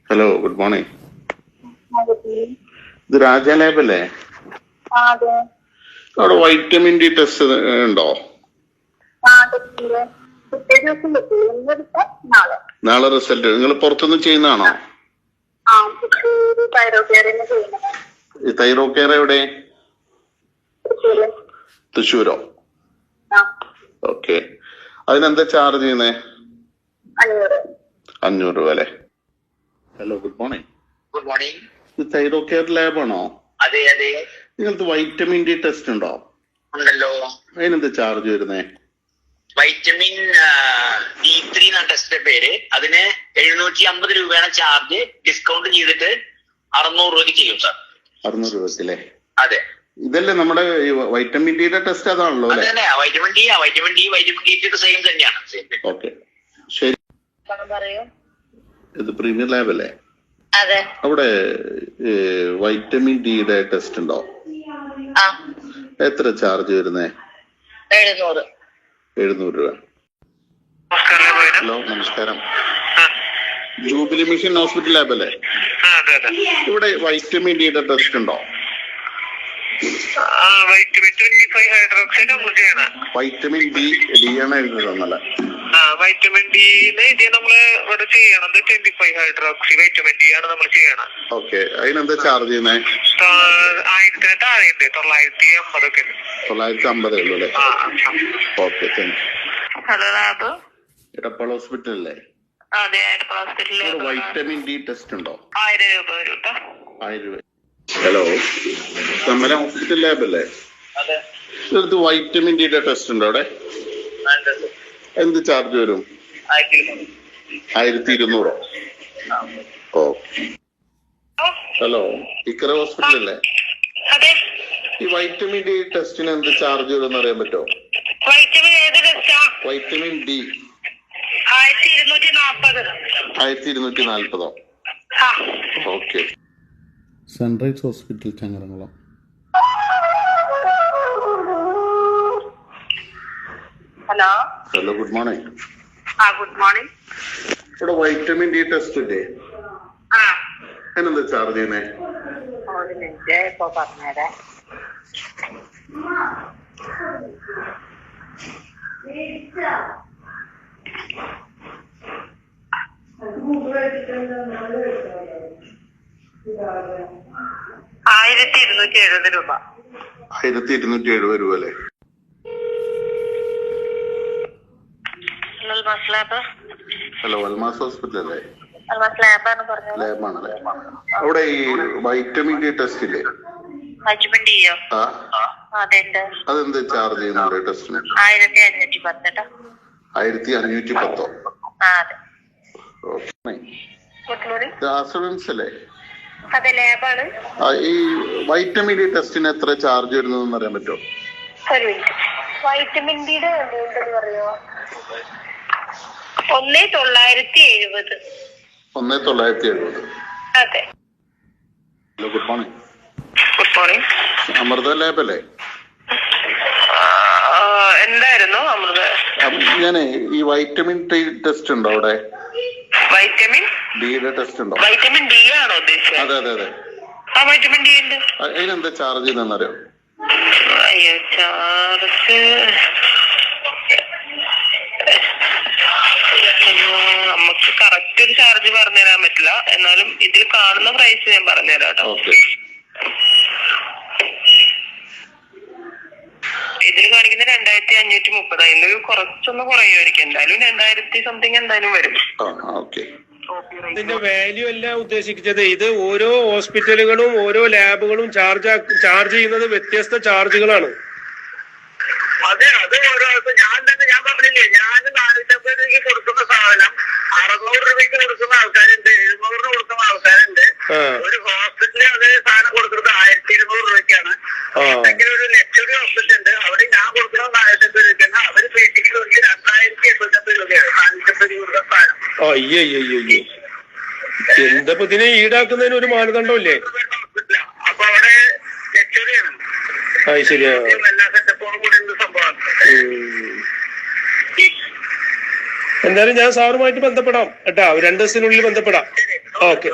Hello, good morning. ഇത് രാജ lab അല്ലേ? അവിടെ വൈറ്റമിൻ ഡി ടെസ്റ്റ് ഉണ്ടോ? നാളെ റിസൾട്ട് നിങ്ങൾ പുറത്തുനിന്ന് ചെയ്യുന്നതാണോ? ഈ തൈറോ കെയർ എവിടെ? തൃശ്ശൂരോ? ഓക്കെ. അതിനെന്താ ചാർജ് ചെയ്യുന്നേ? 500 രൂപ അല്ലേ? Hello, good morning. Good morning. ഇത് തൈറോ കെയർ ലാബാണോ? അതെ അതെ. നിങ്ങൾക്ക് വൈറ്റമിൻ ഡി ടെസ്റ്റ് ഉണ്ടോ? ഉണ്ടല്ലോ. അതിനെന്താ ചാർജ് വരുന്നേ? വൈറ്റമിൻ D3 എന്നാണ് ടെസ്റ്റിന്റെ പേര്. അതിന് 750 രൂപയാണ് ചാർജ്. ഡിസ്കൗണ്ട് ചെയ്തിട്ട് 600 രൂപയ്ക്ക് ചെയ്യും സാർ. 600 രൂപയ്ക്കല്ലേ? അതെ. ഇതല്ലേ നമ്മുടെ വൈറ്റമിൻ ഡിയുടെ ടെസ്റ്റ് അതാണല്ലോ അല്ലേ? വൈറ്റമിൻ ഡി സെയിം തന്നെയാണ്. ഓക്കെ, ശരി. ഇത് പ്രീമിയർ ലാബ് അല്ലേ? അതെ. അവിടെ വൈറ്റമിൻ ഡിയുടെ ടെസ്റ്റ് ഉണ്ടോ? എത്ര ചാർജ് വരുന്നേ? 700 രൂപ. ഹലോ, നമസ്കാരം. ജൂബിലി മിഷൻ ഹോസ്പിറ്റൽ ലാബ് അല്ലേ? ഇവിടെ വൈറ്റമിൻ ഡിയുടെ ടെസ്റ്റ് ഉണ്ടോ? വൈറ്റമിൻ 25 ഹൈഡ്രോക്സൈഡ് നമ്മൾ ചെയ്യണം. വൈറ്റമിൻ ഡി ആണ് എഴുതുന്നല്ലേ? വൈറ്റമിൻ ഡി നമ്മള് ഇവിടെ ചെയ്യണത് 25 ഹൈഡ്രോക്സി വൈറ്റമിൻ ഡി ആണ് നമ്മൾ ചെയ്യണം. ഓക്കെ. അതിനെന്താ ചാർജ് ചെയ്യുന്നേ? 1000 താഴെയുണ്ട്. 950 ഒക്കെ. 950 ഉള്ളൂ അല്ലേ? Okay, thank you. Hello lab Edappal hospital അല്ലേ? അതെ, ഹോസ്പിറ്റലിൽ വൈറ്റമിൻ ഡി ടെസ്റ്റ് ഉണ്ടോ? 1000 രൂപ വരും കേട്ടോ. 1000 രൂപ. ഹലോ, തമ്മല ഹോസ്പിറ്റൽ ലാബ് അല്ലേ? ഇതിനകത്ത് വൈറ്റമിൻ ഡിയുടെ ടെസ്റ്റ് ഉണ്ടോ അവിടെ? എന്ത് ചാർജ് വരും? 1200. ഓ, ഹലോ, ഇക്കര ഹോസ്പിറ്റൽ അല്ലേ? അതെ. ഈ വൈറ്റമിൻ ഡി ടെസ്റ്റിന് എന്ത് ചാർജ് വരും എന്ന് അറിയാൻ പറ്റുമോ? വൈറ്റമിൻ ഏത് ടെസ്റ്റാ? Vitamin D 1240. 1240. Okay. Sunrise hospital Changaramkulam. Hello. Hello, good morning. Good morning. ഇവിടെ വൈറ്റമിൻ ഡി ടെസ്റ്റ് ഇല്ലേ? അതിനെന്താ ചാർജ് ചെയ്യുന്നേ? ഒരു മിനിറ്റ്, ഇപ്പൊ പറഞ്ഞേരാ. $1270 രൂപ. 1270 രൂപ അല്ലേ? ഹലോ, അൽമാസ് ഹോസ്പിറ്റൽ അല്ലേ? ലാബാണല്ലേ? അവിടെ ഈ വൈറ്റമിൻ ഡി ടെസ്റ്റ് ഇല്ലേ? വൈറ്റമിൻ ഡിയോ? അതെന്ത് ചാർജ് ചെയ്യുന്നുണ്ട് ടെസ്റ്റിന്? 1510. 1510. ആസുറൻസ് അല്ലേ? അതെ, ലാബാണ്. ഈ വൈറ്റമിൻ ഡി ടെസ്റ്റിന് എത്ര ചാർജ് വരുന്നതെന്ന് അറിയാൻ പറ്റുമോ? ഒരു മിനിറ്റ്. വൈറ്റമിൻ ഡിയുടെ എന്തെന്ന് പറയോ? 1970. 1970. അതെ. Hello, good morning. Good morning. Amrita lab അല്ലേ? എന്തായിരുന്നു അമൃത? ഞാനേ ഈ വൈറ്റമിൻ ഡി ടെസ്റ്റ് ഉണ്ടോ അവിടെ? വൈറ്റമിൻ ഡിയുടെ ടെസ്റ്റ് ഉണ്ടോ? വൈറ്റമിൻ ഡി ആണോ ഉദ്ദേശിച്ചത്? അതെ അതെ അതെ. വൈറ്റമിൻ ഡി ഉണ്ട്. അതിനെന്താ ചാർജ് ചെയ്യുന്നറിയോ? ചാർജ് നമുക്ക് കറക്റ്റ് ഒരു ചാർജ് പറഞ്ഞുതരാൻ പറ്റില്ല. എന്നാലും ഇതിൽ കാണുന്ന പ്രൈസ് ഞാൻ പറഞ്ഞുതരാം കേട്ടോ. ഓക്കെ. ഇതിൽ കാണിക്കുന്ന 2530. അതിൽ കുറച്ചൊന്ന് കുറയുമായിരിക്കും. എന്തായാലും 2000 സംതിങ് എന്തായാലും വരും. ഇതിന്റെ വാല്യൂ അല്ല ഉദ്ദേശിച്ചത്. ഇത് ഓരോ ഹോസ്പിറ്റലുകളും ഓരോ ലാബുകളും ചാർജ് ചെയ്യുന്നത് വ്യത്യസ്ത ചാർജുകളാണ്. അതെ, അത് ഓരോ ഞാൻ പറഞ്ഞില്ലേ, ഞാൻ 450 രൂപയ്ക്ക് കൊടുക്കുന്ന സാധനം 600 രൂപയ്ക്ക് കൊടുക്കുന്ന ആൾക്കാരുണ്ട്, 700 കൊടുക്കുന്ന ആൾക്കാരുണ്ട്. ഒരു ഹോസ്പിറ്റലിൽ അതേ സാധനം കൊടുക്കുന്നത് 1200 രൂപയ്ക്കാണ്. ഒരു ലക്ഷറി ഹോസ്പിറ്റൽ ഉണ്ട്, അവിടെ ഞാൻ കൊടുക്കുന്നത് 450 രൂപയ്ക്കാണ്. അവര് പേറ്റിക്ക് 2080 രൂപയാണ് 450 രൂപ സാധനം. അയ്യോ, എന്താ ഇതിനെ ഈടാക്കുന്നതിന് ഒരു മാനദണ്ഡമില്ലേ? അപ്പൊ അവിടെ ലക്ഷറിയാണ്. ശരിയാ. എല്ലാ സെറ്റപ്പോടും കൂടി സംഭവമാണ്. എന്തായാലും ഞാൻ സാറുമായിട്ട് ബന്ധപ്പെടാം കേട്ടാ, 2 ദിവസത്തിനുള്ളിൽ ബന്ധപ്പെടാം. ഓക്കെ.